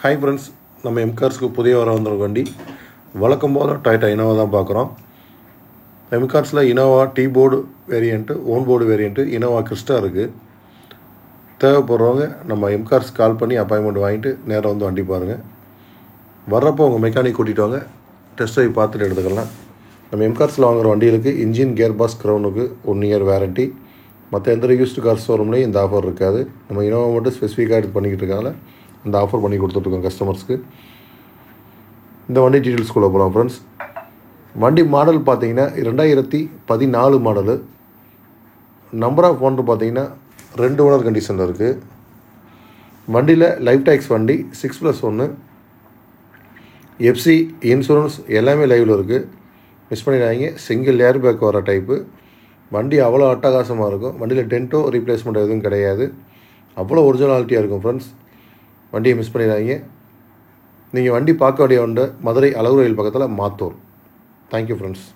Hi friends, நம்ம எம்கார்ஸ்க்கு புதிய வர வந்திருக்க வண்டி வழக்கம் போல் டொயோட்டா இனோவா தான் பார்க்குறோம். எம்கார்ஸில் Innova T board variant, own board variant, Innova Crysta இருக்குது. தேவைப்படுறவங்க நம்ம எம்கார்ஸ் கால் பண்ணி அப்பாயின்மெண்ட் வாங்கிட்டு நேராக வந்து வண்டி பாருங்கள். வர்றப்போ உங்கள் மெக்கானிக் கூட்டிகிட்டு வாங்க, டெஸ்ட் ட்ரைவ் பார்த்துட்டு எடுத்துக்கலாம். நம்ம எம்கார்ஸில் வாங்குகிற வண்டிகளுக்கு இன்ஜின், கியர் பாக்ஸ், க்ரௌனுக்கு 1 இயர் வேரண்ட்டி. மற்ற எந்த யூஸ்டு கார் ஷோரூம்லேயும் இந்த ஆஃபர் இருக்காது. நம்ம இனோவா மட்டும் ஸ்பெசிஃபிக்காக எடுத்து பண்ணிக்கிட்டு இருக்காங்க. இந்த ஆஃபர் பண்ணி கொடுத்துட்ருக்கோம் கஸ்டமர்ஸ்க்கு. இந்த வண்டி டீட்டெயில்ஸ்குள்ளே போகலாம் ஃப்ரெண்ட்ஸ். வண்டி மாடல் பார்த்தீங்கன்னா 2014 மாடலு. நம்பர் ஆஃப் ஓனர் பார்த்தீங்கன்னா 2 ஓனர் கண்டிஷனில் இருக்குது. வண்டியில் லைஃப் டேக்ஸ் வண்டி 6+1 எஃப்சி இன்சூரன்ஸ் எல்லாமே லைவில் இருக்குது. மிஸ் பண்ணிடாதீங்க. சிங்கிள் ஏர் பேக் வர டைப்பு வண்டி. அவ்வளோ அட்டகாசமாக இருக்கும். வண்டியில் டென்ட்டோ ரீப்ளேஸ்மெண்ட் எதுவும் கிடையாது. அவ்வளோ ஒரிஜினாலிட்டியாக இருக்கும் ஃப்ரெண்ட்ஸ். வண்டியை மிஸ் பண்ணிடாதீங்க. நீங்கள் வண்டி பார்க்க வேண்டிய மதுரை அழகு ரயில் பக்கத்தில் மாத்தூர். Thank you friends.